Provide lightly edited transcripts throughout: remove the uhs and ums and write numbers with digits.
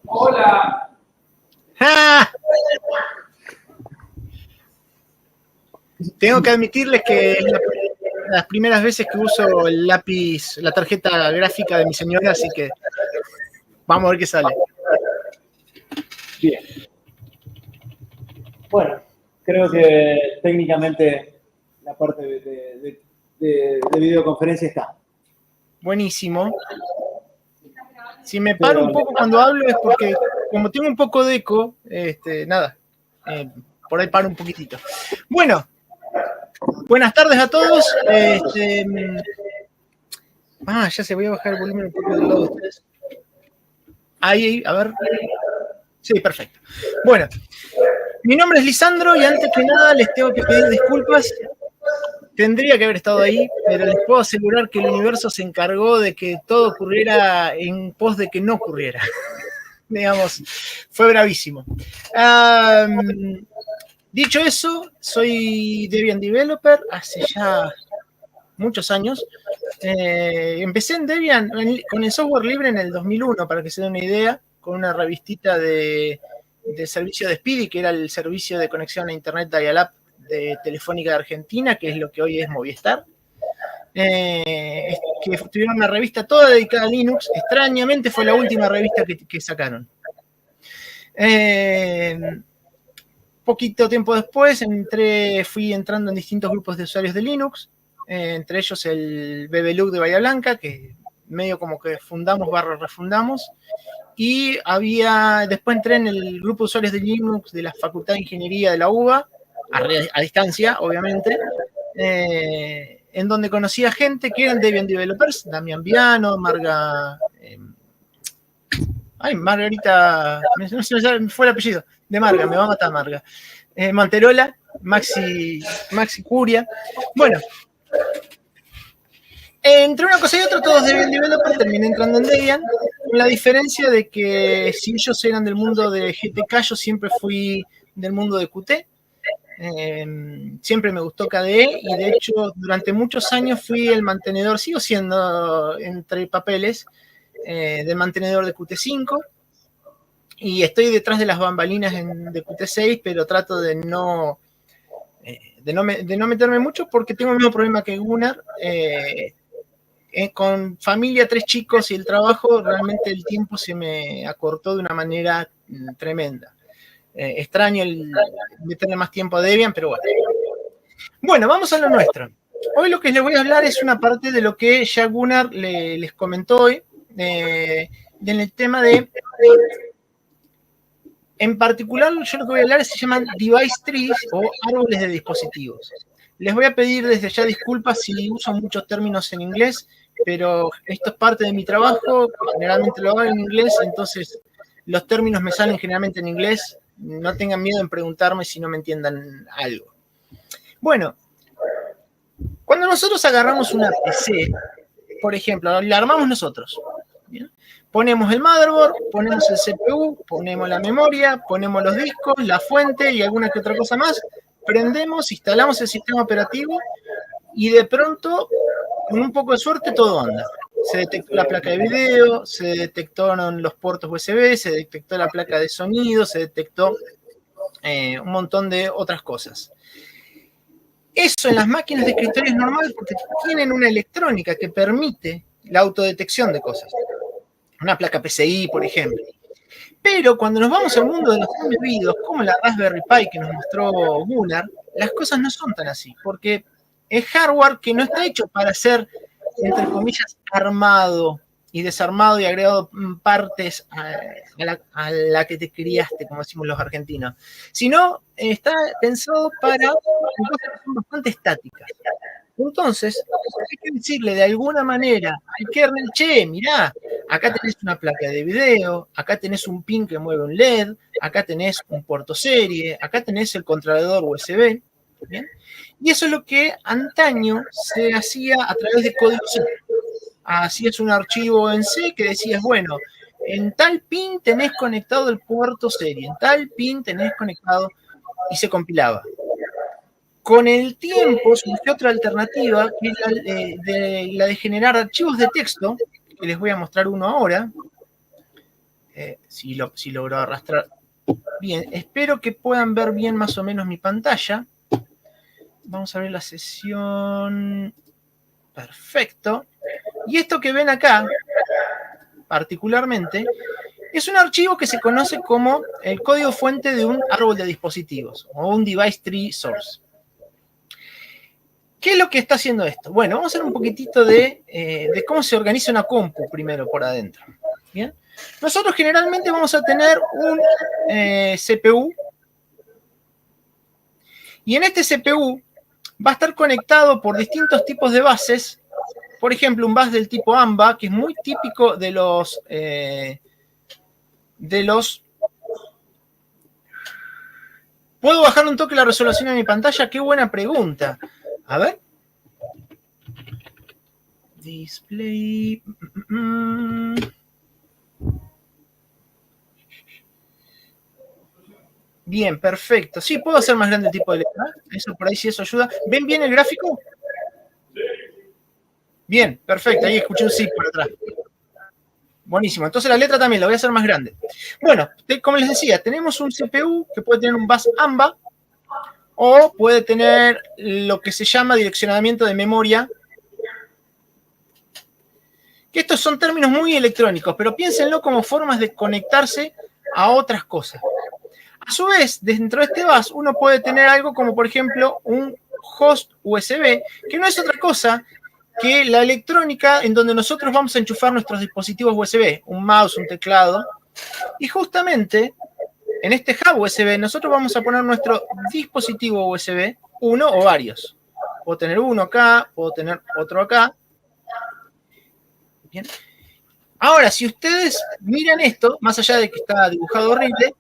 Hola. ¡Ah! Tengo que admitirles que es las primeras veces que uso el lápiz, la tarjeta gráfica de mi señora, así que vamos a ver qué sale. Bien. Bueno, creo que técnicamente la parte de videoconferencia está. Buenísimo. Si me paro un poco cuando hablo es porque, como tengo un poco de eco, nada, por ahí paro un poquitito. Bueno, buenas tardes a todos. Ya se voy a bajar el volumen un poco del lado de ustedes. Ahí, a ver. Sí, perfecto. Bueno, mi nombre es Lisandro y antes que nada les tengo que pedir disculpas. Tendría que haber estado ahí, pero les puedo asegurar que el universo se encargó de que todo ocurriera en pos de que no ocurriera. Digamos, fue bravísimo. Dicho eso, soy Debian Developer hace ya muchos años. Empecé en Debian con el software libre en el 2001, para que se den una idea, con una revistita de servicio de Speedy, que era el servicio de conexión a Internet Dial-Up de Telefónica de Argentina, que es lo que hoy es Movistar. Que tuvieron una revista toda dedicada a Linux. Extrañamente fue la última revista que sacaron. Poquito tiempo después fui entrando en distintos grupos de usuarios de Linux, entre ellos el BBLUG de Bahía Blanca, que medio como que refundamos, y después entré en el grupo de usuarios de Linux de la Facultad de Ingeniería de la UBA, a distancia, obviamente, en donde conocí a gente que eran Debian Developers, Damián Viano, Margarita, no sé, me fue el apellido de Marga, me va a matar Marga. Manterola, Maxi Curia. Bueno, entre una cosa y otra, todos Debian Developer, terminé entrando en Debian, con la diferencia de que si ellos eran del mundo de GTK, yo siempre fui del mundo de Qt. Siempre me gustó KDE y de hecho durante muchos años fui el mantenedor, sigo siendo entre papeles, del mantenedor de Qt5. Y estoy detrás de las bambalinas de Qt6, pero trato de no meterme mucho porque tengo el mismo problema que Gunnar. Con familia, 3 chicos y el trabajo, realmente el tiempo se me acortó de una manera tremenda. Extraño el meterle más tiempo a Debian, pero bueno. Bueno, vamos a lo nuestro. Hoy lo que les voy a hablar es una parte de lo que ya Gunnar les comentó hoy, en el tema de... En particular, yo lo que voy a hablar se llaman device trees o árboles de dispositivos. Les voy a pedir desde ya disculpas si uso muchos términos en inglés, pero esto es parte de mi trabajo, generalmente lo hago en inglés, entonces los términos me salen generalmente en inglés. No tengan miedo en preguntarme si no me entiendan algo. Bueno, cuando nosotros agarramos una PC, por ejemplo, la armamos nosotros, ¿bien? Ponemos el motherboard, ponemos el CPU, ponemos la memoria, ponemos los discos, la fuente y alguna que otra cosa más, prendemos, instalamos el sistema operativo y de pronto, con un poco de suerte, todo anda. Se detectó la placa de video, se detectaron los puertos USB, se detectó la placa de sonido, se detectó un montón de otras cosas. Eso en las máquinas de escritorio es normal porque tienen una electrónica que permite la autodetección de cosas. Una placa PCI, por ejemplo. Pero cuando nos vamos al mundo de los embebidos, como la Raspberry Pi que nos mostró Gunnar, las cosas no son tan así, porque es hardware que no está hecho para ser, entre comillas, armado y desarmado y agregado partes a la que te criaste, como decimos los argentinos, sino está pensado para cosas que son bastante estáticas. Entonces, hay que decirle de alguna manera al kernel, che, mirá, acá tenés una placa de video, acá tenés un pin que mueve un LED, acá tenés un puerto serie, acá tenés el controlador USB, ¿bien? Y eso es lo que antaño se hacía a través de código C. Hacías un archivo en C que decías, bueno, en tal pin tenés conectado el puerto serie, en tal pin tenés conectado, y se compilaba. Con el tiempo surgió otra alternativa, que es la de generar archivos de texto, que les voy a mostrar uno ahora. si logro arrastrar bien. Espero que puedan ver bien más o menos mi pantalla. Vamos a ver la sesión. Perfecto. Y esto que ven acá, particularmente, es un archivo que se conoce como el código fuente de un árbol de dispositivos, o un device tree source. ¿Qué es lo que está haciendo esto? Bueno, vamos a hacer un poquitito de cómo se organiza una compu primero por adentro. ¿Bien? Nosotros generalmente vamos a tener un CPU, y en este CPU va a estar conectado por distintos tipos de bases. Por ejemplo, un bus del tipo AMBA, que es muy típico de los... ¿Puedo bajar un toque la resolución de mi pantalla? ¡Qué buena pregunta! A ver. Display. Bien, perfecto. Sí, puedo hacer más grande el tipo de letra. Eso por ahí sí, eso ayuda. ¿Ven bien el gráfico? Bien, perfecto. Ahí escuché un sí por atrás. Buenísimo. Entonces la letra también la voy a hacer más grande. Bueno, como les decía, tenemos un CPU que puede tener un bus AMBA o puede tener lo que se llama direccionamiento de memoria. Que estos son términos muy electrónicos, pero piénsenlo como formas de conectarse a otras cosas. A su vez, dentro de este bus, uno puede tener algo como, por ejemplo, un host USB, que no es otra cosa que la electrónica en donde nosotros vamos a enchufar nuestros dispositivos USB, un mouse, un teclado, y justamente en este hub USB nosotros vamos a poner nuestro dispositivo USB, uno o varios. Puedo tener uno acá, puedo tener otro acá. Bien. Ahora, si ustedes miran esto, más allá de que está dibujado horrible,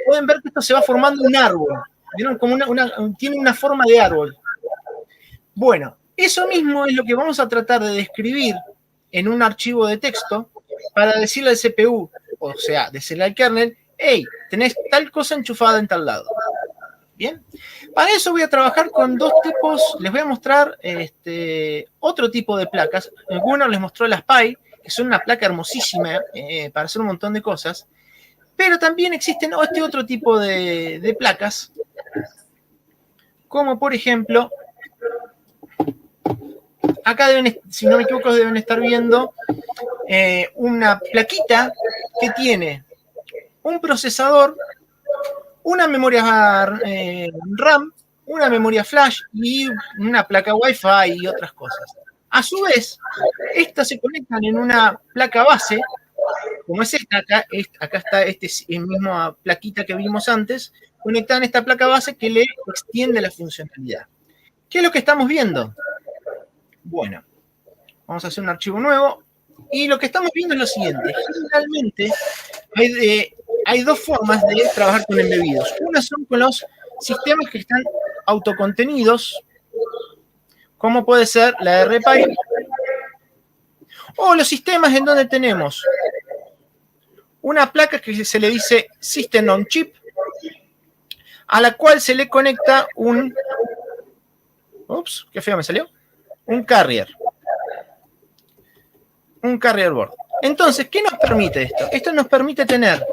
pueden ver que esto se va formando un árbol. ¿Vieron? Como tiene una forma de árbol. Bueno, eso mismo es lo que vamos a tratar de describir en un archivo de texto para decirle al CPU, o sea, decirle al kernel, hey, tenés tal cosa enchufada en tal lado. Bien, para eso voy a trabajar con dos tipos, les voy a mostrar otro tipo de placas. Algunos les mostró las Pi, que son una placa hermosísima para hacer un montón de cosas, pero también existen este otro tipo de placas, como por ejemplo, acá deben, si no me equivoco, deben estar viendo una plaquita que tiene un procesador, una memoria RAM, una memoria flash y una placa Wi-Fi y otras cosas. A su vez, estas se conectan en una placa base, como es esta acá está misma plaquita que vimos antes, conectada en esta placa base que le extiende la funcionalidad. ¿Qué es lo que estamos viendo? Bueno, vamos a hacer un archivo nuevo y lo que estamos viendo es lo siguiente. Generalmente hay dos formas de trabajar con embebidos. Una son con los sistemas que están autocontenidos, como puede ser la RPi, o los sistemas en donde tenemos una placa que se le dice System on Chip, a la cual se le conecta un... Ups, qué feo me salió. Un carrier. Un carrier board. Entonces, ¿qué nos permite esto? Esto nos permite tener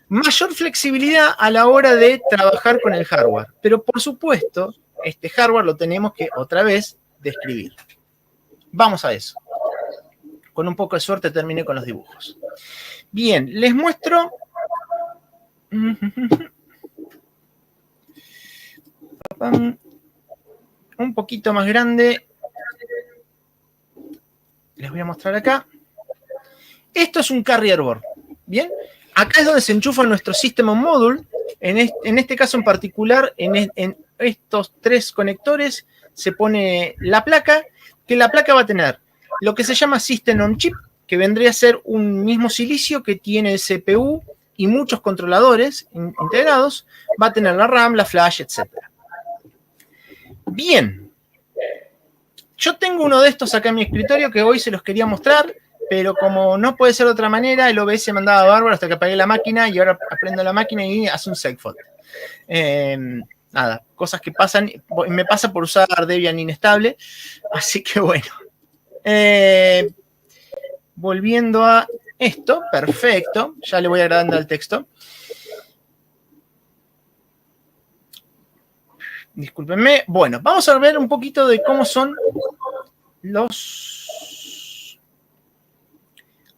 mayor flexibilidad a la hora de trabajar con el hardware. Pero, por supuesto, este hardware lo tenemos que, otra vez, describir. Vamos a eso. Con un poco de suerte terminé con los dibujos. Bien, les muestro... un poquito más grande. Les voy a mostrar acá. Esto es un carrier board. Bien, acá es donde se enchufa nuestro System on Module. En este caso en particular, en estos tres conectores se pone la placa, que la placa va a tener lo que se llama System on Chip, que vendría a ser un mismo silicio que tiene el CPU y muchos controladores integrados. Va a tener la RAM, la flash, etc. Bien. Yo tengo uno de estos acá en mi escritorio que hoy se los quería mostrar, pero como no puede ser de otra manera, el OBS me andaba bárbaro hasta que apagué la máquina y ahora aprendo la máquina y hace un segfault. Nada, cosas que pasan, me pasa por usar Debian inestable, así que bueno. Volviendo a esto, perfecto, ya le voy agregando al texto. Discúlpenme. Bueno, vamos a ver un poquito de cómo son los...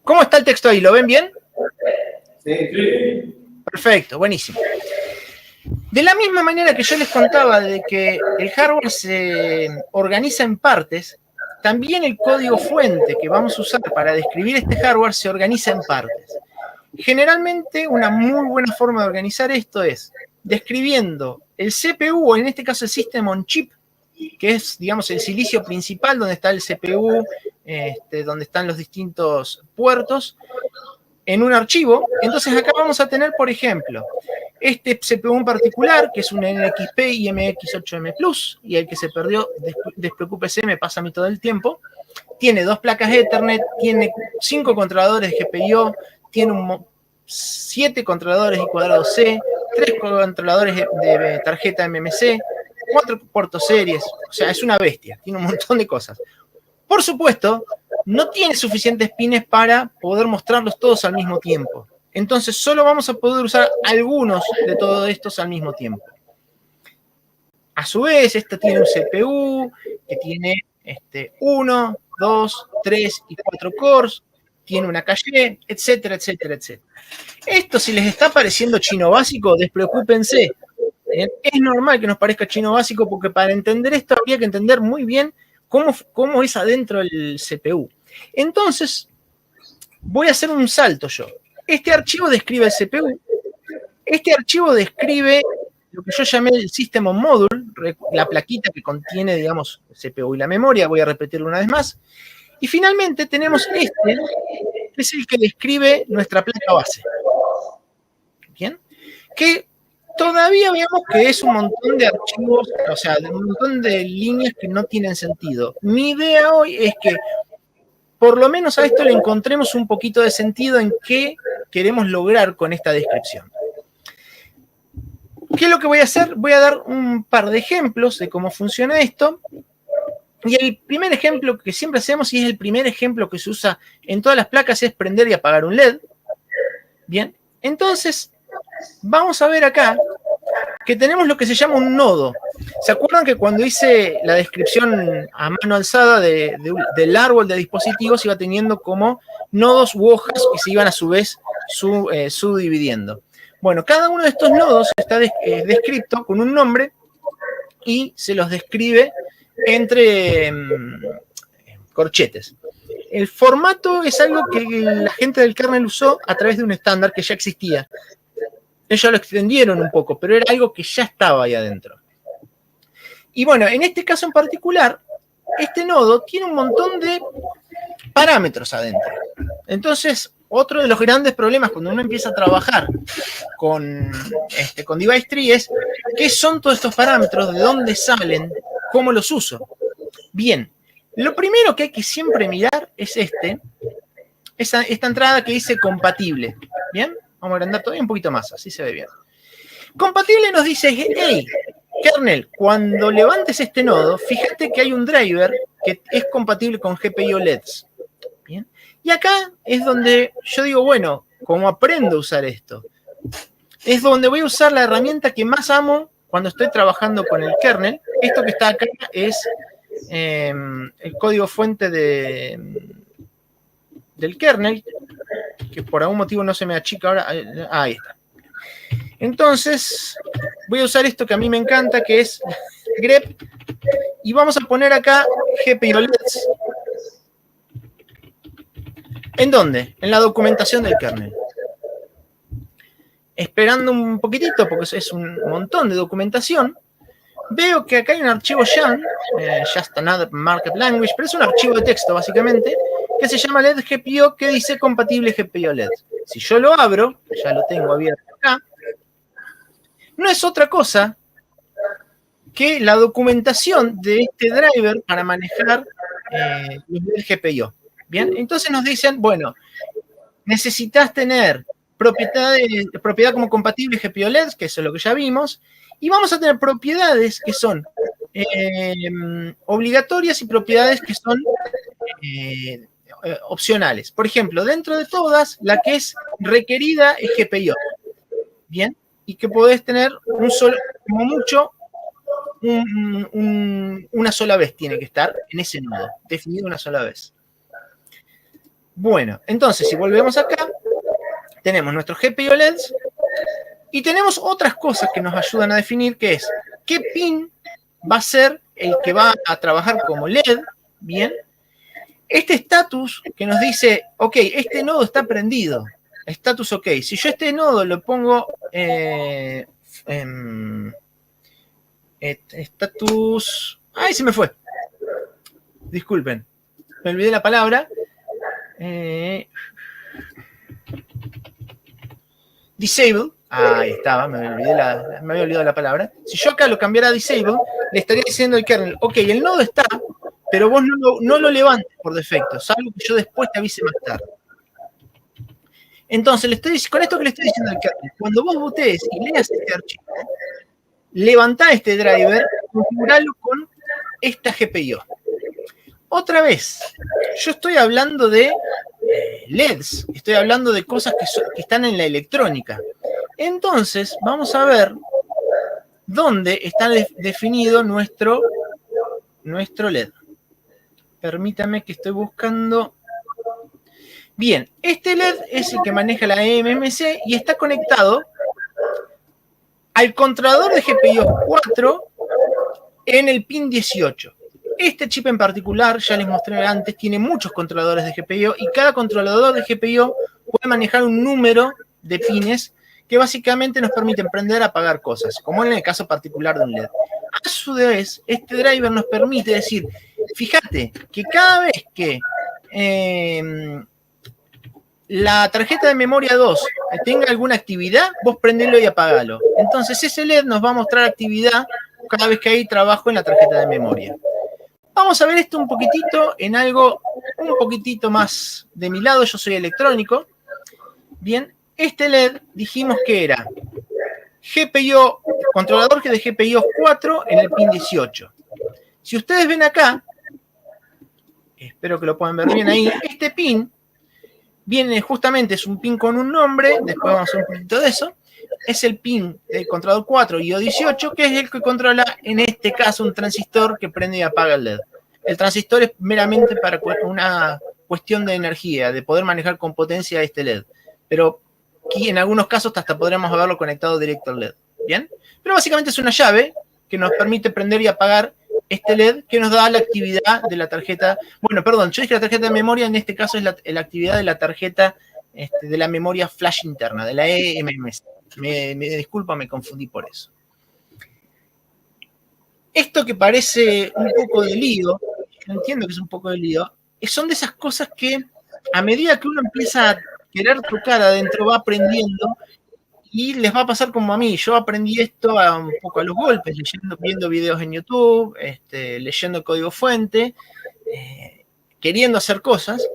¿Cómo está el texto ahí? ¿Lo ven bien? Sí. Perfecto, buenísimo. De la misma manera que yo les contaba de que el hardware se organiza en partes, también el código fuente que vamos a usar para describir este hardware se organiza en partes. Generalmente, una muy buena forma de organizar esto es describiendo el CPU, o en este caso el System on Chip, que es, digamos, el silicio principal donde está el CPU, donde están los distintos puertos, en un archivo. Entonces acá vamos a tener, por ejemplo, este CPU en particular, que es un NXP IMX8M Plus, y el que se perdió, despreocúpese, me pasa a mí todo el tiempo. Tiene 2 placas Ethernet, tiene 5 controladores de GPIO, tiene 7 controladores I²C, 3 controladores de tarjeta MMC, 4 puertos series. O sea, es una bestia, tiene un montón de cosas. Por supuesto, no tiene suficientes pines para poder mostrarlos todos al mismo tiempo. Entonces, solo vamos a poder usar algunos de todos estos al mismo tiempo. A su vez, esta tiene un CPU que tiene 1, 2, 3 y 4 cores, tiene una caché, etcétera, etcétera, etcétera. Esto, si les está pareciendo chino básico, despreocúpense. Es normal que nos parezca chino básico porque para entender esto habría que entender muy bien cómo es adentro el CPU. Entonces, voy a hacer un salto yo. Este archivo describe el CPU. Este archivo describe lo que yo llamé el System on Module, la plaquita que contiene, digamos, el CPU y la memoria. Voy a repetirlo una vez más. Y finalmente tenemos que es el que describe nuestra placa base. ¿Bien? Que todavía veamos que es un montón de archivos, o sea, un montón de líneas que no tienen sentido. Mi idea hoy es que por lo menos a esto le encontremos un poquito de sentido en qué queremos lograr con esta descripción. ¿Qué es lo que voy a hacer? Voy a dar un par de ejemplos de cómo funciona esto. Y el primer ejemplo que siempre hacemos, y es el primer ejemplo que se usa en todas las placas, es prender y apagar un LED. Bien, entonces vamos a ver acá que tenemos lo que se llama un nodo. ¿Se acuerdan que cuando hice la descripción a mano alzada del árbol de dispositivos iba teniendo como nodos u hojas que se iban a su vez subdividiendo? Bueno, cada uno de estos nodos está descrito con un nombre y se los describe entre corchetes. El formato es algo que la gente del kernel usó a través de un estándar que ya existía. Ellos lo extendieron un poco, pero era algo que ya estaba ahí adentro. Y bueno, en este caso en particular, este nodo tiene un montón de parámetros adentro. Entonces, otro de los grandes problemas cuando uno empieza a trabajar con Device Tree es qué son todos estos parámetros, de dónde salen, cómo los uso. Bien, lo primero que hay que siempre mirar es esta entrada que dice compatible. Bien, vamos a agrandar todavía un poquito más, así se ve bien. Compatible nos dice, hey, kernel, cuando levantes este nodo, fíjate que hay un driver que es compatible con GPIO LEDs. Bien. Y acá es donde yo digo, bueno, ¿cómo aprendo a usar esto? Es donde voy a usar la herramienta que más amo cuando estoy trabajando con el kernel. Esto que está acá es el código fuente del kernel, que por algún motivo no se me achica ahora. Ahí está. Entonces, voy a usar esto que a mí me encanta, que es grep, y vamos a poner acá GPIO LEDs. ¿En dónde? En la documentación del kernel. Esperando un poquitito, porque es un montón de documentación, veo que acá hay un archivo YAM, Just Another Markup Language, pero es un archivo de texto, básicamente, que se llama LED GPIO, que dice compatible GPIO LED. Si yo lo abro, ya lo tengo abierto acá, no es otra cosa que la documentación de este driver para manejar los LED GPIO. Bien, entonces nos dicen, bueno, necesitas tener propiedad como compatible GPIO LEDs, que eso es lo que ya vimos, y vamos a tener propiedades que son obligatorias y propiedades que son opcionales. Por ejemplo, dentro de todas, la que es requerida es GPIO. Bien, y que podés tener un solo, como mucho, una sola vez tiene que estar en ese nodo, definido una sola vez. Bueno, entonces, si volvemos acá, tenemos nuestros GPIO LEDs y tenemos otras cosas que nos ayudan a definir, que es qué pin va a ser el que va a trabajar como LED, bien. Este status que nos dice, ok, este nodo está prendido, status ok. Si yo este nodo lo pongo status, ¡ay, se me fue! Disculpen, me olvidé la palabra. Disable, ahí estaba, me había olvidado la palabra. Si yo acá lo cambiara a disable, le estaría diciendo al kernel, ok, el nodo está, pero vos no lo levantes por defecto, salvo que yo después te avise más tarde. Entonces, con esto que le estoy diciendo al kernel, cuando vos bootees y leas este archivo, levantá este driver, configuralo con esta GPIO. Otra vez, yo estoy hablando de LEDs, estoy hablando de cosas que están en la electrónica. Entonces, vamos a ver dónde está definido nuestro LED. Permítame que estoy buscando. Bien, este LED es el que maneja la eMMC y está conectado al controlador de GPIO 4 en el pin 18. Este chip en particular, ya les mostré antes, tiene muchos controladores de GPIO y cada controlador de GPIO puede manejar un número de pines que básicamente nos permiten prender y apagar cosas, como en el caso particular de un LED. A su vez, este driver nos permite decir, fíjate que cada vez que la tarjeta de memoria 2 tenga alguna actividad, vos prendelo y apagalo. Entonces ese LED nos va a mostrar actividad cada vez que hay trabajo en la tarjeta de memoria. Vamos a ver esto un poquitito en algo un poquitito más de mi lado. Yo soy electrónico. Bien, este LED dijimos que era GPIO, controlador de GPIO 4 en el pin 18. Si ustedes ven acá, espero que lo puedan ver bien ahí, este pin viene justamente, es un pin con un nombre, después vamos a hacer un poquito de eso, es el pin del controlador 4 y O18, que es el que controla, en este caso, un transistor que prende y apaga el LED. El transistor es meramente para una cuestión de energía, de poder manejar con potencia este LED. Pero aquí en algunos casos hasta podríamos haberlo conectado directo al LED. ¿Bien? Pero básicamente es una llave que nos permite prender y apagar este LED que nos da la actividad de la tarjeta. Bueno, perdón, yo dije la tarjeta de memoria, en este caso es la actividad de la tarjeta de la memoria flash interna, de la eMMC. Me disculpa, me confundí por eso. Esto que parece un poco de lío, yo entiendo que es un poco de lío, son de esas cosas que a medida que uno empieza a querer tocar adentro, va aprendiendo y les va a pasar como a mí. Yo aprendí esto un poco a los golpes, viendo videos en YouTube, leyendo código fuente, queriendo hacer cosas.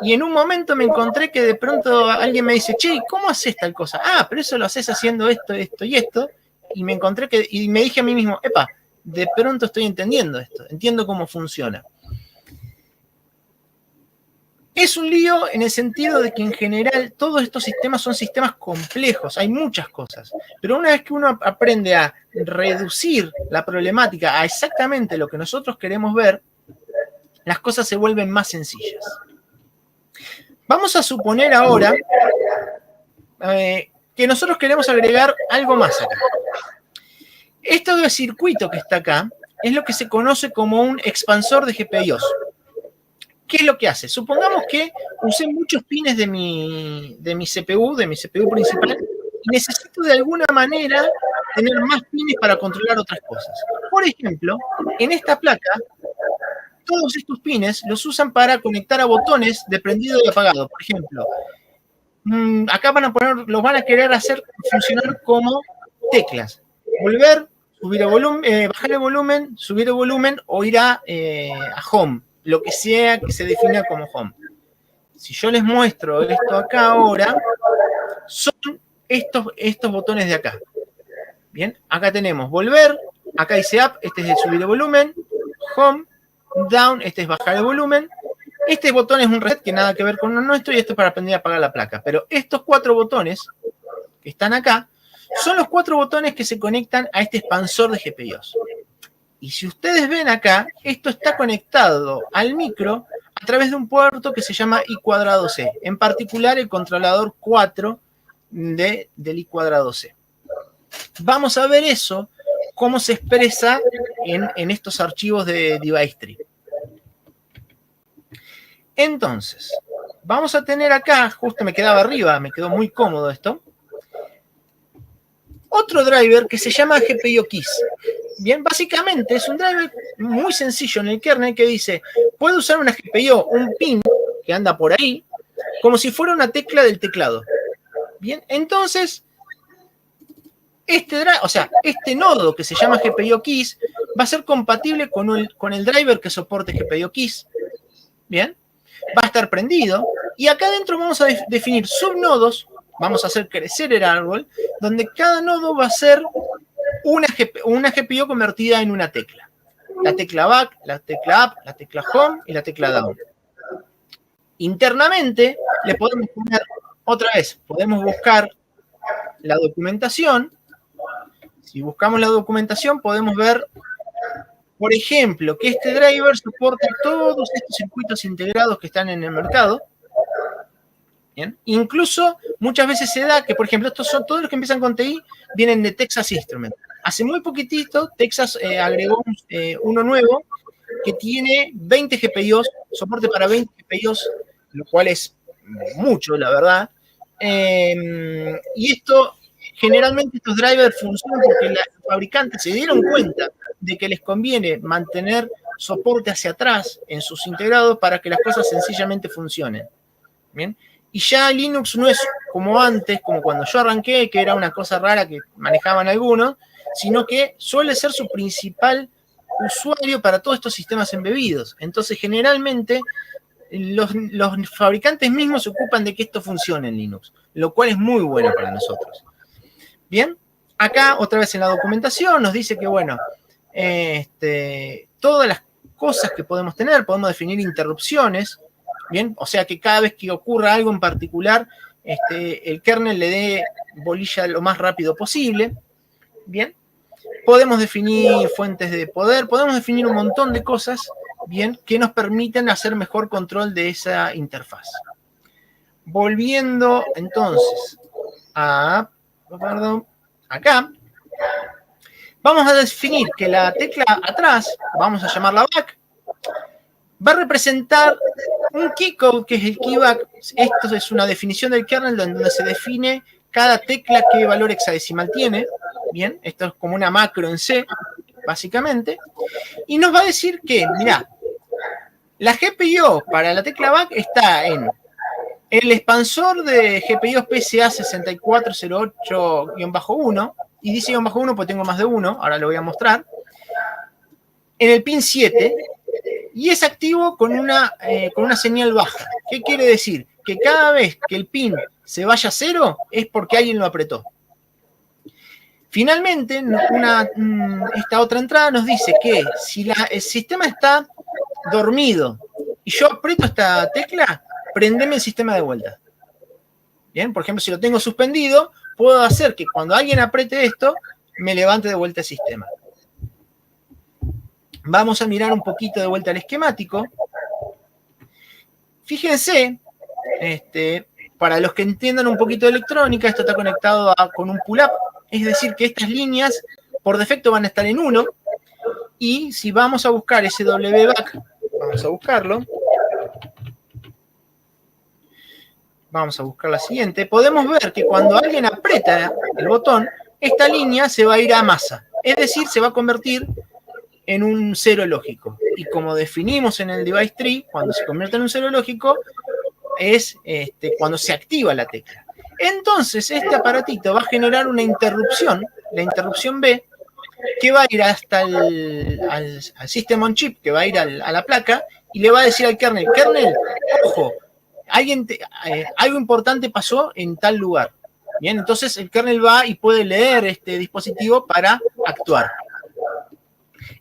Y en un momento me encontré que de pronto alguien me dice, che, ¿cómo haces tal cosa? Ah, pero eso lo haces haciendo esto, esto y esto. Y me encontré y me dije a mí mismo, epa, de pronto estoy entendiendo esto, entiendo cómo funciona. Es un lío en el sentido de que en general todos estos sistemas son sistemas complejos, hay muchas cosas, pero una vez que uno aprende a reducir la problemática a exactamente lo que nosotros queremos ver, las cosas se vuelven más sencillas. Vamos a suponer ahora que nosotros queremos agregar algo más acá. Este de circuito que está acá es lo que se conoce como un expansor de GPIOs. ¿Qué es lo que hace? Supongamos que usé muchos pines de mi CPU principal, y necesito de alguna manera tener más pines para controlar otras cosas. Por ejemplo, en esta placa, todos estos pines los usan para conectar a botones de prendido y apagado. Por ejemplo, acá los van a querer hacer funcionar como teclas. Volver, subir el volumen, bajar el volumen, subir el volumen o ir a home. Lo que sea que se defina como home. Si yo les muestro esto acá ahora, son estos botones de acá. Bien, acá tenemos volver, acá dice up, este es el subir el volumen, home, down, este es bajar el volumen, Este botón es un reset que nada que ver con lo nuestro y esto es para aprender a apagar la placa. Pero estos 4 botones que están acá son los 4 botones que se conectan a este expansor de GPIOs. Y si ustedes ven acá, esto está conectado al micro a través de un puerto que se llama I²C, en particular el controlador 4 del I²C. Vamos a ver eso, cómo se expresa en estos archivos de device tree. Entonces, vamos a tener acá, justo me quedaba arriba, me quedó muy cómodo esto, otro driver que se llama GPIO Keys. Bien, básicamente es un driver muy sencillo en el kernel que dice, puede usar una GPIO, un pin que anda por ahí, como si fuera una tecla del teclado. Bien, entonces, este nodo que se llama GPIO Keys va a ser compatible con el driver que soporte GPIO Keys. Bien, va a estar prendido. Y acá adentro vamos a definir subnodos, vamos a hacer crecer el árbol, donde cada nodo va a ser una GPIO convertida en una tecla. La tecla back, la tecla up, la tecla home y la tecla down. Internamente le podemos poner, otra vez, podemos buscar la documentación. Si buscamos la documentación podemos ver, por ejemplo, que este driver soporta todos estos circuitos integrados que están en el mercado. Bien. Incluso muchas veces se da que, por ejemplo, estos son todos los que empiezan con TI, vienen de Texas Instruments. Hace muy poquitito, Texas agregó uno nuevo que tiene 20 GPIOs, soporte para 20 GPIOs, lo cual es mucho, la verdad. Y esto, generalmente estos drivers funcionan porque los fabricantes se dieron cuenta de que les conviene mantener soporte hacia atrás en sus integrados para que las cosas sencillamente funcionen. ¿Bien? Y ya Linux no es como antes, como cuando yo arranqué, que era una cosa rara que manejaban algunos, sino que suele ser su principal usuario para todos estos sistemas embebidos. Entonces, generalmente, los fabricantes mismos se ocupan de que esto funcione en Linux, lo cual es muy bueno para nosotros. Bien, acá otra vez en la documentación nos dice que, bueno, todas las cosas que podemos tener, podemos definir interrupciones. Bien, o sea que cada vez que ocurra algo en particular, el kernel le dé bolilla lo más rápido posible. Bien, podemos definir fuentes de poder, podemos definir un montón de cosas, bien, que nos permiten hacer mejor control de esa interfaz. Volviendo entonces acá, vamos a definir que la tecla atrás, vamos a llamarla back, va a representar un keycode que es el keyback. Esto es una definición del kernel donde se define cada tecla qué valor hexadecimal tiene. Bien, esto es como una macro en C, básicamente. Y nos va a decir que, mirá, la GPIO para la tecla back está en el expansor de GPIOs PCA 6408-1, y dice -1 porque tengo más de uno, ahora lo voy a mostrar, en el pin 7, y es activo con una señal baja. ¿Qué quiere decir? Que cada vez que el pin se vaya a 0 es porque alguien lo apretó. Finalmente, esta otra entrada nos dice que si el sistema está dormido y yo aprieto esta tecla, prendeme el sistema de vuelta. Bien, por ejemplo, si lo tengo suspendido, puedo hacer que cuando alguien apriete esto, me levante de vuelta el sistema. Vamos a mirar un poquito de vuelta el esquemático. Fíjense, para los que entiendan un poquito de electrónica, esto está conectado con un pull-up, es decir, que estas líneas por defecto van a estar en 1, y si vamos a buscar ese wback, vamos a buscarlo, vamos a buscar la siguiente, podemos ver que cuando alguien aprieta el botón, esta línea se va a ir a masa, es decir, se va a convertir en un cero lógico. Y como definimos en el device tree, cuando se convierte en un cero lógico, es cuando se activa la tecla. Entonces, este aparatito va a generar una interrupción, la interrupción B, que va a ir hasta al System on Chip, que va a ir a la placa, y le va a decir al kernel, ojo, algo importante pasó en tal lugar. Bien, entonces el kernel va y puede leer este dispositivo para actuar.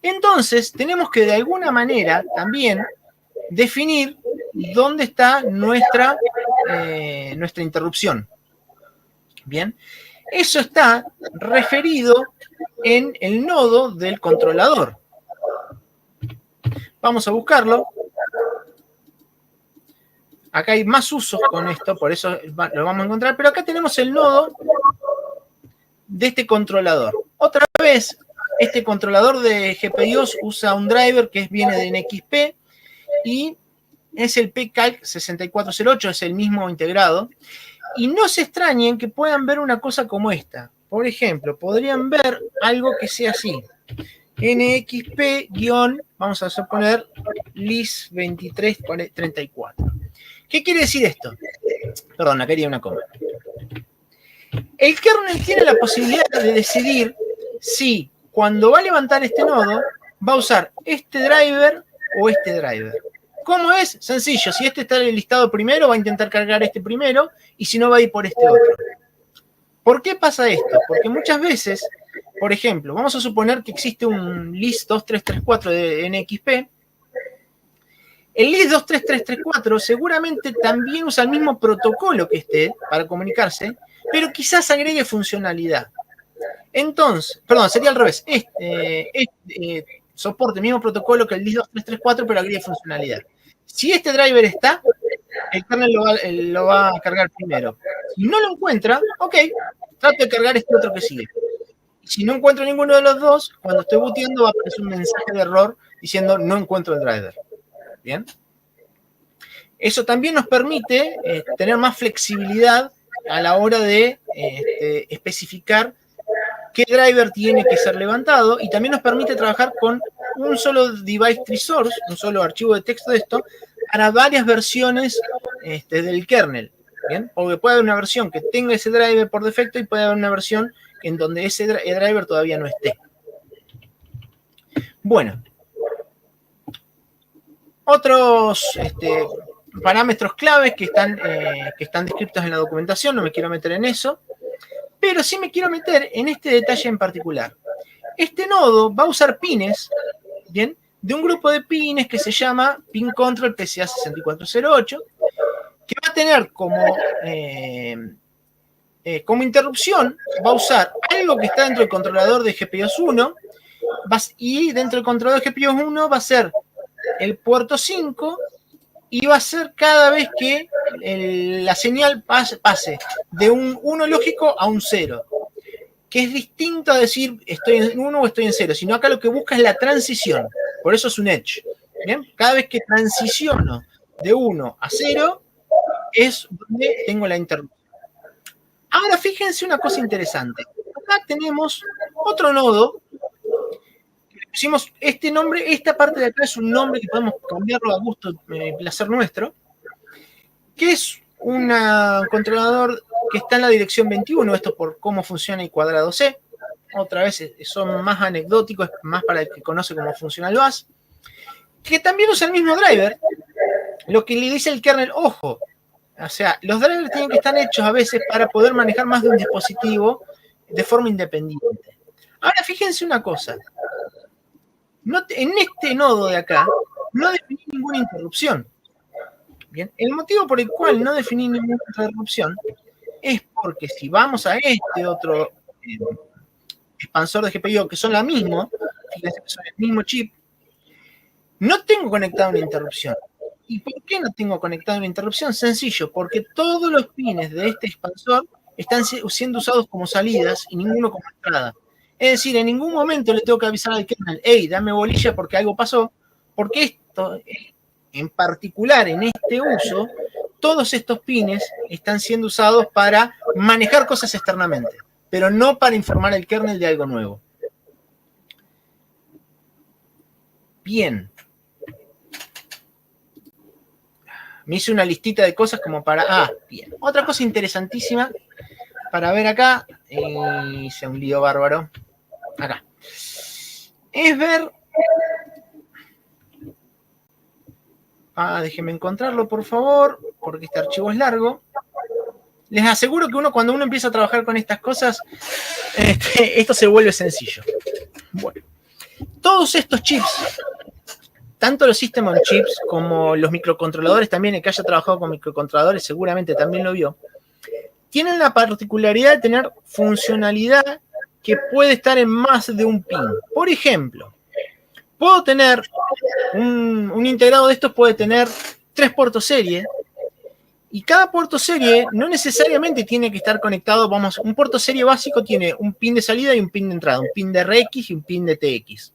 Entonces, tenemos que de alguna manera también definir dónde está nuestra interrupción. Bien, eso está referido en el nodo del controlador. Vamos a buscarlo. Acá hay más usos con esto, por eso lo vamos a encontrar, pero acá tenemos el nodo de este controlador. Otra vez, este controlador de GPIOS usa un driver que viene de NXP y es el PCalc 6408, es el mismo integrado. Y no se extrañen que puedan ver una cosa como esta. Por ejemplo, podrían ver algo que sea así. NXP- vamos a suponer LIS 2334. ¿Qué quiere decir esto? Perdón, acá haría una coma. El kernel tiene la posibilidad de decidir si cuando va a levantar este nodo va a usar este driver o este driver. ¿Cómo es? Sencillo, si este está listado primero, va a intentar cargar este primero, y si no, va a ir por este otro. ¿Por qué pasa esto? Porque muchas veces, por ejemplo, vamos a suponer que existe un LIS 2334 de NXP. El LIS 23334 seguramente también usa el mismo protocolo que este para comunicarse, pero quizás agregue funcionalidad. Entonces, perdón, sería al revés. Soporte el mismo protocolo que el LIS 2334, pero agregue funcionalidad. Si este driver está, el kernel lo va a cargar primero. Si no lo encuentra, ok, trato de cargar este otro que sigue. Si no encuentro ninguno de los dos, cuando estoy booteando va a aparecer un mensaje de error diciendo no encuentro el driver. ¿Bien? Eso también nos permite tener más flexibilidad a la hora de especificar qué driver tiene que ser levantado, y también nos permite trabajar con un solo device tree source, un solo archivo de texto de esto, para varias versiones del kernel. ¿Bien? Porque puede haber una versión que tenga ese driver por defecto y puede haber una versión en donde ese driver todavía no esté. Bueno. Otros parámetros claves que están descritos en la documentación, no me quiero meter en eso, pero sí me quiero meter en este detalle en particular. Este nodo va a usar pines, ¿bien?, de un grupo de pines que se llama Pin Control PCA 6408, que va a tener como interrupción, va a usar algo que está dentro del controlador de GPIOS 1, y dentro del controlador de GPIOS 1 va a ser el puerto 5, y va a ser cada vez que la señal pase de un 1 lógico a un 0, que es distinto a decir estoy en 1 o estoy en 0, sino acá lo que busca es la transición, por eso es un edge. ¿Bien? Cada vez que transiciono de 1 a 0 es donde tengo la interrupción. Ahora fíjense una cosa interesante. Acá tenemos otro nodo. Pusimos este nombre, esta parte de acá es un nombre que podemos cambiarlo a gusto, placer nuestro, que es un controlador que está en la dirección 21, esto por cómo funciona el cuadrado C. Otra vez son más anecdóticos, más para el que conoce cómo funciona el bus, que también usa el mismo driver, lo que le dice el kernel, ojo, o sea, los drivers tienen que estar hechos a veces para poder manejar más de un dispositivo de forma independiente. Ahora fíjense una cosa. En este nodo de acá no definí ninguna interrupción. Bien, el motivo por el cual no definí ninguna interrupción es porque si vamos a este otro expansor de GPIO, que son la misma, fíjense que son el mismo chip, no tengo conectada una interrupción. ¿Y por qué no tengo conectada una interrupción? Sencillo, porque todos los pines de este expansor están siendo usados como salidas y ninguno como entrada. Es decir, en ningún momento le tengo que avisar al kernel, hey, dame bolilla porque algo pasó, porque esto, en particular en este uso, todos estos pines están siendo usados para manejar cosas externamente, pero no para informar al kernel de algo nuevo. Bien. Me hice una listita de cosas como para... bien. Otra cosa interesantísima para ver acá, hice un lío bárbaro, acá, es ver... déjenme encontrarlo, por favor, porque este archivo es largo. Les aseguro que cuando uno empieza a trabajar con estas cosas, esto se vuelve sencillo. Bueno, todos estos chips tanto los System on Chips como los microcontroladores también, el que haya trabajado con microcontroladores seguramente también lo vio, tienen la particularidad de tener funcionalidad que puede estar en más de un pin. Por ejemplo, puedo tener un integrado de estos puede tener 3 puertos serie, y cada puerto serie no necesariamente tiene que estar conectado. Vamos, un puerto serie básico tiene un pin de salida y un pin de entrada, un pin de RX y un pin de TX.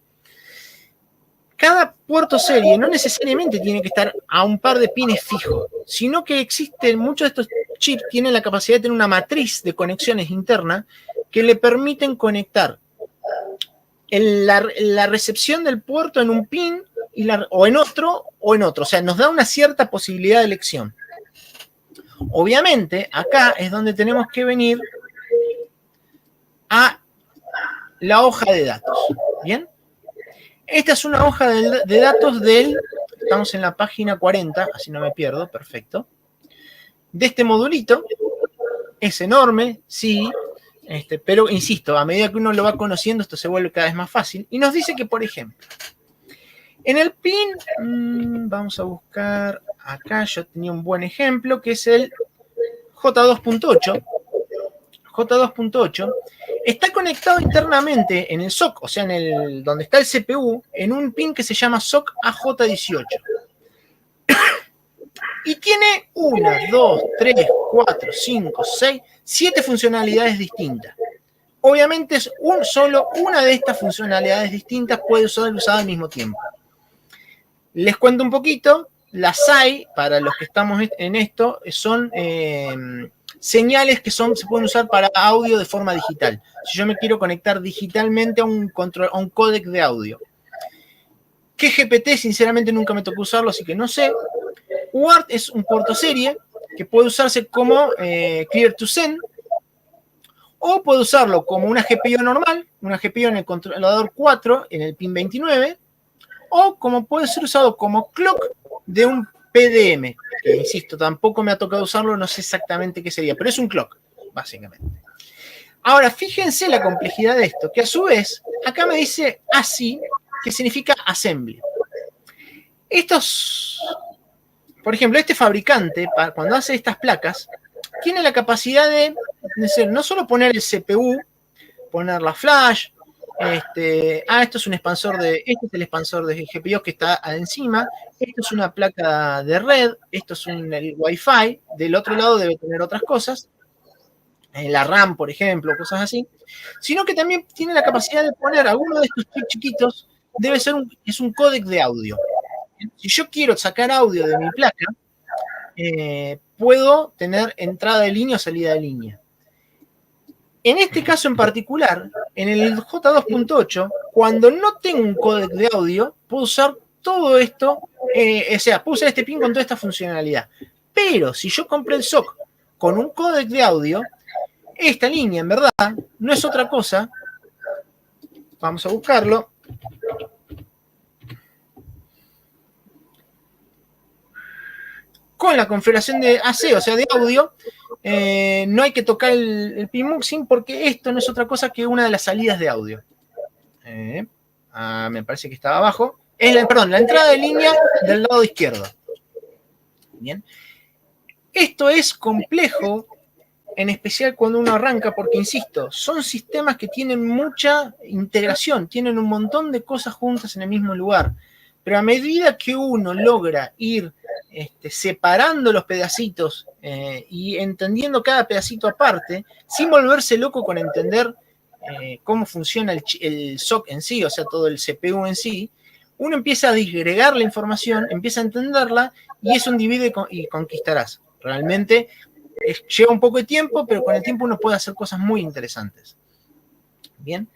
Cada puerto serie no necesariamente tiene que estar a un par de pines fijos, sino que existen, muchos de estos chips tienen la capacidad de tener una matriz de conexiones interna que le permiten conectar la recepción del puerto en un pin o en otro. O sea, nos da una cierta posibilidad de elección. Obviamente, acá es donde tenemos que venir a la hoja de datos. ¿Bien? Esta es una hoja de datos estamos en la página 40, así no me pierdo, perfecto. De este modulito, es enorme, sí, pero insisto, a medida que uno lo va conociendo, esto se vuelve cada vez más fácil. Y nos dice que, por ejemplo, en el pin, vamos a buscar acá, yo tenía un buen ejemplo, que es el J2.8. J2.8 está conectado internamente en el SOC, o sea, donde está el CPU, en un pin que se llama SOC AJ18. Y tiene 1, 2, 3, 4, 5, 6, 7 funcionalidades distintas. Obviamente solo una de estas funcionalidades distintas puede ser usada al mismo tiempo. Les cuento un poquito. Las hay, para los que estamos en esto, son señales que se pueden usar para audio de forma digital. Si yo me quiero conectar digitalmente a un códec de audio. ¿Qué GPT? Sinceramente nunca me tocó usarlo, así que no sé. UART es un puerto serie que puede usarse como Clear to Send, o puede usarlo como una GPIO normal, una GPIO en el controlador 4 en el pin 29, o como puede ser usado como clock de un PDM, que insisto, tampoco me ha tocado usarlo, no sé exactamente qué sería, pero es un clock, básicamente. Ahora, fíjense la complejidad de esto, que a su vez, acá me dice ASI, que significa assembly. Por ejemplo, este fabricante, cuando hace estas placas, tiene la capacidad de no solo poner el CPU, poner la flash, esto es un expansor este es el expansor de GPIO que está encima, esto es una placa de red, esto es el Wi-Fi, del otro lado debe tener otras cosas, la RAM, por ejemplo, cosas así, sino que también tiene la capacidad de poner alguno de estos chips chiquitos, es un códec de audio. Si yo quiero sacar audio de mi placa, puedo tener entrada de línea o salida de línea. En este caso en particular, en el J2.8, cuando no tengo un códec de audio, puedo usar todo esto, o sea, puedo usar este pin con toda esta funcionalidad. Pero si yo compré el SOC con un códec de audio, esta línea en verdad no es otra cosa. Vamos a buscarlo. Con la configuración de AC, o sea, de audio, no hay que tocar el PMUXing porque esto no es otra cosa que una de las salidas de audio. Me parece que estaba abajo. La entrada de línea del lado izquierdo. Bien. Esto es complejo, en especial cuando uno arranca, porque, insisto, son sistemas que tienen mucha integración, tienen un montón de cosas juntas en el mismo lugar. Pero a medida que uno logra ir separando los pedacitos y entendiendo cada pedacito aparte, sin volverse loco con entender cómo funciona el SOC en sí, o sea, todo el CPU en sí, uno empieza a disgregar la información, empieza a entenderla, y es un divide y conquistarás. Realmente lleva un poco de tiempo, pero con el tiempo uno puede hacer cosas muy interesantes. Bien.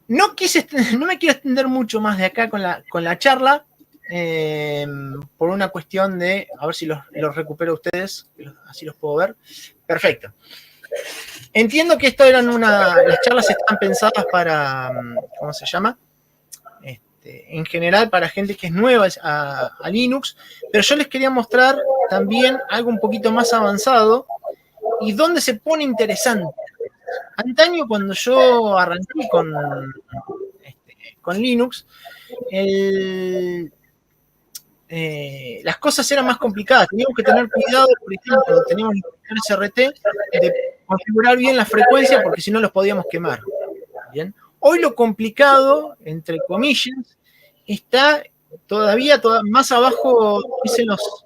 No me quiero extender mucho más de acá con la charla, por una cuestión de, a ver si los recupero a ustedes, así los puedo ver. Perfecto. Entiendo que esto las charlas están pensadas para, ¿cómo se llama? En general para gente que es nueva a Linux, pero yo les quería mostrar también algo un poquito más avanzado y donde se pone interesante. Antaño, cuando yo arranqué con Linux, las cosas eran más complicadas. Teníamos que tener cuidado, por ejemplo, cuando teníamos el SRT, de configurar bien la frecuencia, porque si no los podíamos quemar. ¿Bien? Hoy lo complicado, entre comillas, está todavía más abajo, dicen los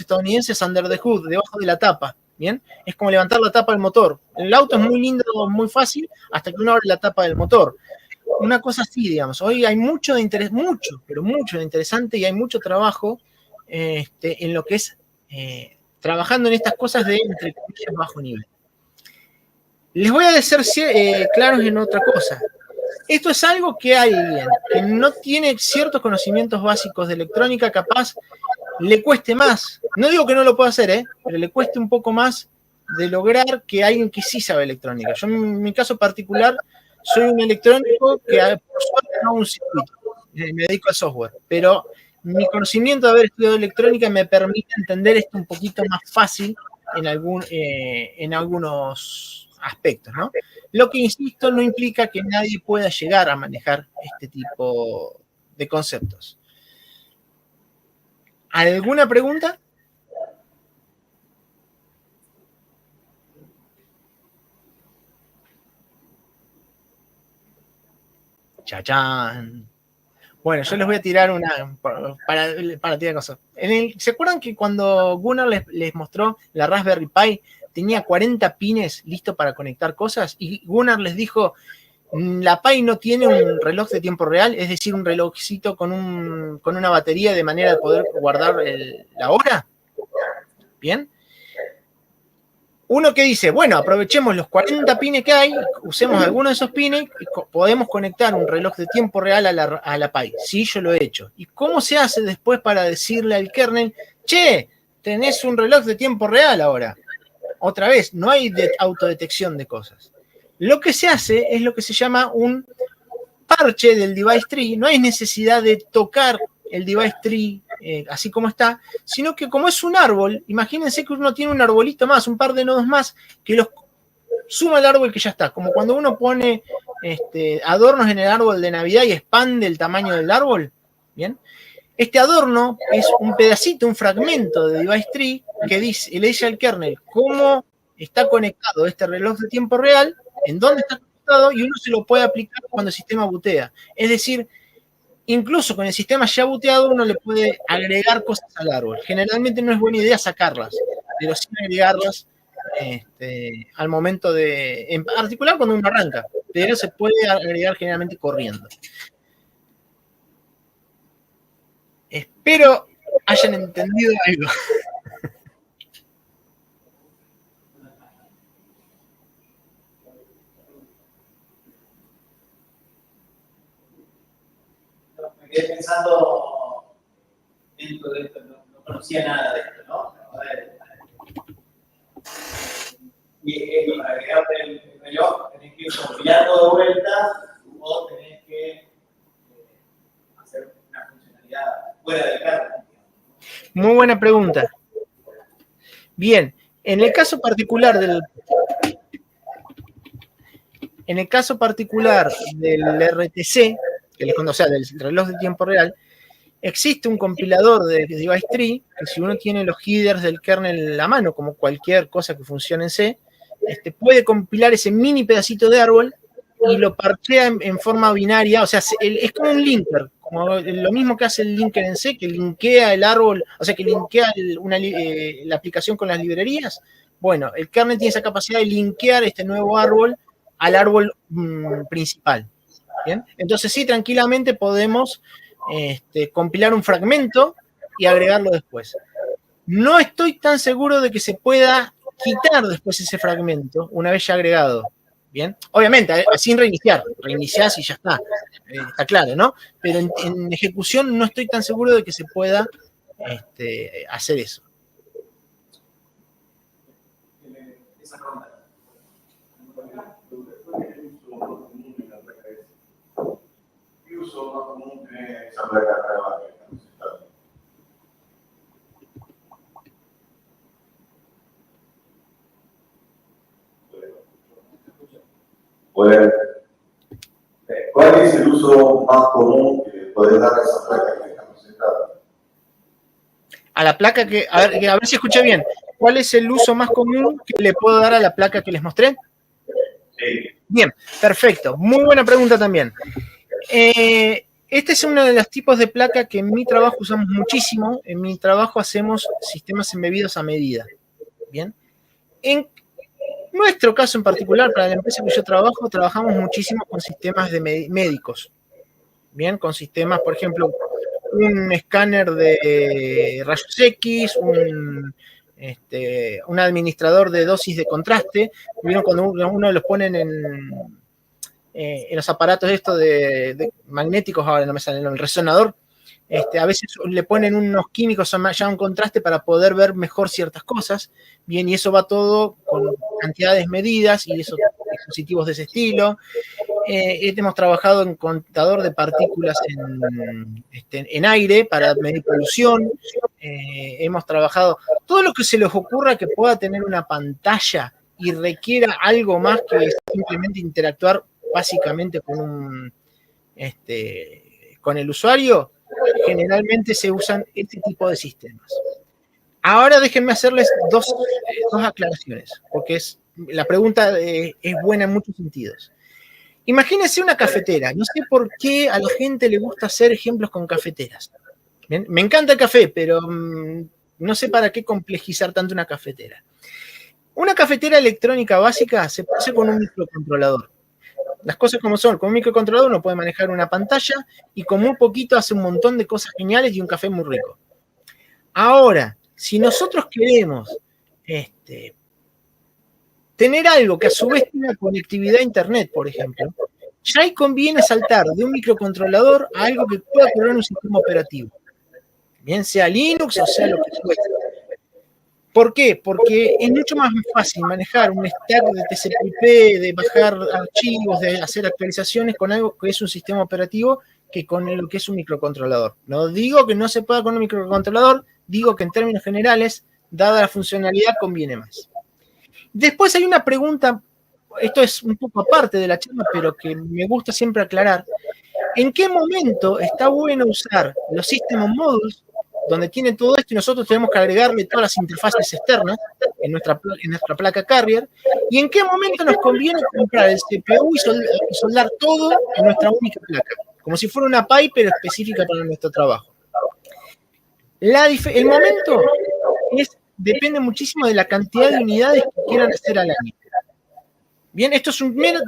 estadounidenses, under the hood, debajo de la tapa. ¿Bien? Es como levantar la tapa del motor. El auto es muy lindo, muy fácil, hasta que uno abre la tapa del motor. Una cosa así, digamos. Hoy hay mucho de interés, mucho, pero mucho de interesante, y hay mucho trabajo en lo que es trabajando en estas cosas de, entre comillas, bajo nivel. Les voy a ser claros en otra cosa. Esto es algo que alguien que no tiene ciertos conocimientos básicos de electrónica, capaz le cueste más. No digo que no lo pueda hacer, pero le cueste un poco más de lograr que alguien que sí sabe electrónica. Yo, en mi caso particular, soy un electrónico que, por suerte, no hago un circuito. Me dedico al software. Pero mi conocimiento de haber estudiado electrónica me permite entender esto un poquito más fácil en algunos aspectos, ¿no? Lo que, insisto, no implica que nadie pueda llegar a manejar este tipo de conceptos. ¿Alguna pregunta? ¡Chachán! Bueno, yo les voy a tirar una para tirar cosas. ¿Se acuerdan que cuando Gunnar les mostró la Raspberry Pi, tenía 40 pines listos para conectar cosas? Y Gunnar les dijo, la Pi no tiene un reloj de tiempo real, es decir, un relojcito con una batería de manera de poder guardar la hora. ¿Bien? Uno que dice, bueno, aprovechemos los 40 pines que hay, usemos alguno de esos pines y podemos conectar un reloj de tiempo real a la Pi. Sí, yo lo he hecho. ¿Y cómo se hace después para decirle al kernel, che, tenés un reloj de tiempo real ahora? Otra vez, no hay autodetección de cosas. Lo que se hace es lo que se llama un parche del device tree. No hay necesidad de tocar el device tree así como está, sino que como es un árbol, imagínense que uno tiene un arbolito más, un par de nodos más, que los suma al árbol que ya está. Como cuando uno pone adornos en el árbol de Navidad y expande el tamaño del árbol. ¿Bien? Este adorno es un pedacito, un fragmento de device tree que le dice al kernel cómo está conectado este reloj de tiempo real, en dónde está conectado, y uno se lo puede aplicar cuando el sistema bootea. Es decir, incluso con el sistema ya booteado, uno le puede agregar cosas al árbol. Generalmente no es buena idea sacarlas, pero sí agregarlas al momento de, en particular cuando uno arranca, pero se puede agregar generalmente corriendo. Espero hayan entendido algo. Me quedé pensando dentro de esto, no conocía nada de esto, ¿no? Y para agregar el reloj tenés que ir compilando de vuelta o tenés que hacer una funcionalidad fuera del kernel. Muy buena pregunta. Bien, en el caso particular del RTC, o sea, del reloj de tiempo real, existe un compilador de device tree que, si uno tiene los headers del kernel en la mano, como cualquier cosa que funcione en C, puede compilar ese mini pedacito de árbol y lo parchea en forma binaria. O sea, es como un linker, como lo mismo que hace el linker en C, que linkea el árbol, o sea, que linkea la aplicación con las librerías. Bueno, el kernel tiene esa capacidad de linkear este nuevo árbol al árbol principal. ¿Bien? Entonces sí, tranquilamente podemos compilar un fragmento y agregarlo después. No estoy tan seguro de que se pueda quitar después ese fragmento una vez ya agregado. Bien, obviamente, sin reiniciar, reiniciás y ya está, está claro, ¿no? Pero en ejecución no estoy tan seguro de que se pueda hacer eso. Esa pregunta. ¿Qué uso más común tiene esa placa de batería? ¿Cuál es el uso uso más común que podés dar a esa placa que estamos presentando? A la placa que, a ver si escuché bien. ¿Cuál es el uso más común que le puedo dar a la placa que les mostré? Sí. Bien, perfecto. Muy buena pregunta también. Este es uno de los tipos de placa que en mi trabajo usamos muchísimo. En mi trabajo hacemos sistemas embebidos a medida. Bien. En nuestro caso en particular, para la empresa que yo trabajo, trabajamos muchísimo con sistemas de médicos. Bien, con sistemas, por ejemplo, un escáner de rayos X, un administrador de dosis de contraste. ¿Vieron cuando uno los ponen en los aparatos estos de magnéticos, ahora no me sale el resonador? A veces le ponen unos químicos ya un contraste para poder ver mejor ciertas cosas. Bien, y eso va todo con cantidades medidas y esos dispositivos de ese estilo. Hemos trabajado en contador de partículas en aire para medir polución. Hemos trabajado todo lo que se les ocurra que pueda tener una pantalla y requiera algo más que simplemente interactuar básicamente con el usuario. Generalmente se usan este tipo de sistemas. Ahora déjenme hacerles dos aclaraciones, porque la pregunta es buena en muchos sentidos. Imagínense una cafetera. No sé por qué a la gente le gusta hacer ejemplos con cafeteras. ¿Bien? Me encanta el café, pero no sé para qué complejizar tanto una cafetera. Una cafetera electrónica básica se puede hacer con un microcontrolador. Las cosas como son, con un microcontrolador uno puede manejar una pantalla y con muy poquito hace un montón de cosas geniales y un café muy rico. Ahora, si nosotros queremos tener algo que a su vez tenga conectividad a internet, por ejemplo, ya ahí conviene saltar de un microcontrolador a algo que pueda correr un sistema operativo. Bien sea Linux o sea lo que fuera. ¿Por qué? Porque es mucho más fácil manejar un stack de TCP/IP, de bajar archivos, de hacer actualizaciones con algo que es un sistema operativo que con lo que es un microcontrolador. No digo que no se pueda con un microcontrolador, digo que en términos generales, dada la funcionalidad, conviene más. Después hay una pregunta, esto es un poco aparte de la charla, pero que me gusta siempre aclarar. ¿En qué momento está bueno usar los System on Modules, donde tiene todo esto y nosotros tenemos que agregarle todas las interfaces externas en nuestra placa carrier? ¿Y en qué momento nos conviene comprar el CPU y soldar todo en nuestra única placa? Como si fuera una PI, pero específica para nuestro trabajo. El momento depende muchísimo de la cantidad de unidades que quieran hacer al año. Bien, esto es un mero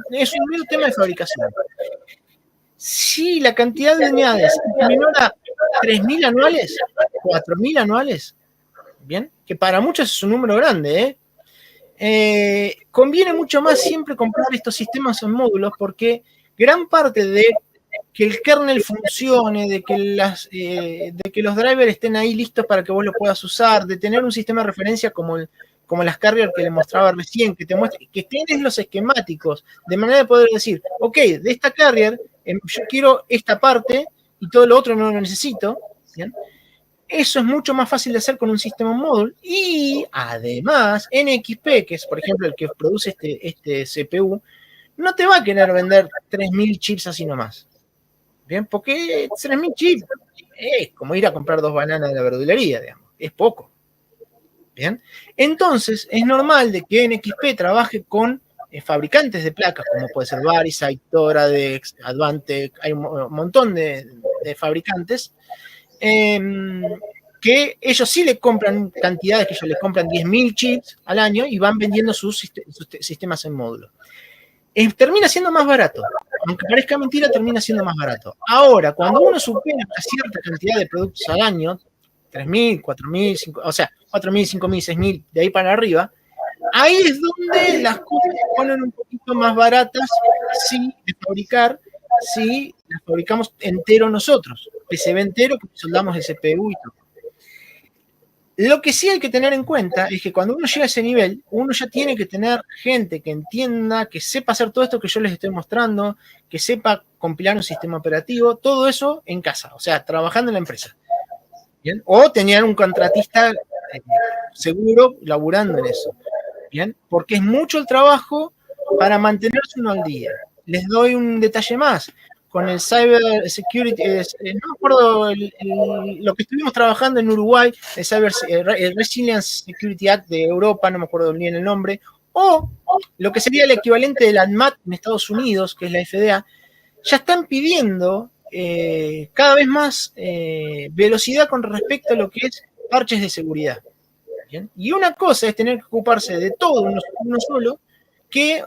tema de fabricación. Si la cantidad de unidades es menor a 3.000 anuales, 4.000 anuales, bien, que para muchos es un número grande, conviene mucho más siempre comprar estos sistemas en módulos, porque gran parte de que el kernel funcione, de que los drivers estén ahí listos para que vos los puedas usar, de tener un sistema de referencia como las carrier que le mostraba recién, que te muestre, que tienes los esquemáticos, de manera de poder decir, ok, de esta carrier yo quiero esta parte y todo lo otro no lo necesito. ¿Bien? Eso es mucho más fácil de hacer con un sistema módulo. Y además, NXP, que es por ejemplo el que produce este CPU, no te va a querer vender 3.000 chips así nomás. Bien, porque 3.000 chips es como ir a comprar 2 bananas de la verdulería, digamos. Es poco. Bien. Entonces, es normal de que NXP trabaje con fabricantes de placas, como puede ser VariSight, Toradex, Advantech, hay un montón de fabricantes, que ellos sí le compran cantidades, que ellos les compran 10.000 chips al año y van vendiendo sus sistemas en módulo. Termina siendo más barato. Aunque parezca mentira, termina siendo más barato. Ahora, cuando uno supera una cierta cantidad de productos al año, 3.000, 4.000, o sea, 4.000, 5.000, 6.000, de ahí para arriba, ahí es donde las cosas se ponen un poquito más baratas de fabricar, si las fabricamos entero nosotros, PCB entero, que soldamos el CPU y todo. Lo que sí hay que tener en cuenta es que cuando uno llega a ese nivel, uno ya tiene que tener gente que entienda, que sepa hacer todo esto que yo les estoy mostrando, que sepa compilar un sistema operativo, todo eso en casa, o sea, trabajando en la empresa. ¿Bien? O tener un contratista seguro laburando en eso. ¿Bien? Porque es mucho el trabajo para mantenerse uno al día. Les doy un detalle más. con el Cyber Security, no me acuerdo lo que estuvimos trabajando en Uruguay, el Resilience Security Act de Europa, no me acuerdo bien el nombre, o lo que sería el equivalente del ANMAT en Estados Unidos, que es la FDA, ya están pidiendo cada vez más velocidad con respecto a lo que es parches de seguridad. ¿Bien? Y una cosa es tener que ocuparse de todo uno solo, que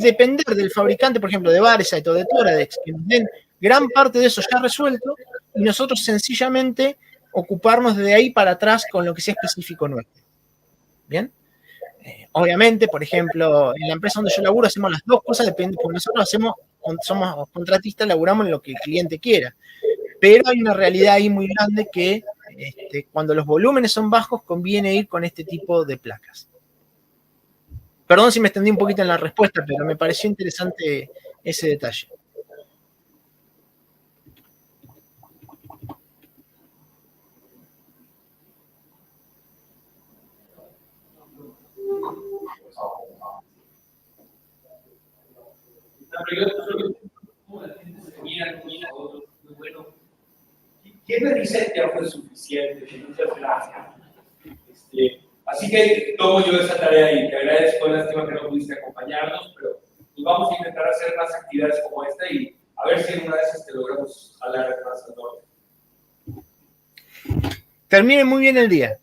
depender del fabricante, por ejemplo, de Varesight o de Toradex, que nos den gran parte de eso ya resuelto, y nosotros sencillamente ocuparnos de ahí para atrás con lo que sea específico nuestro. ¿Bien? Obviamente, por ejemplo, en la empresa donde yo laburo hacemos las dos cosas, depende, porque nosotros somos contratistas, laburamos en lo que el cliente quiera. Pero hay una realidad ahí muy grande que cuando los volúmenes son bajos conviene ir con este tipo de placas. Perdón si me extendí un poquito en la respuesta, pero me pareció interesante ese detalle. ¿Qué me dice que fue suficiente? Muchas gracias. Así que tomo yo esa tarea y te agradezco, lástima que no pudiste acompañarnos, pero pues vamos a intentar hacer más actividades como esta y a ver si en una de esas te logramos jalar más al norte. Termine muy bien el día.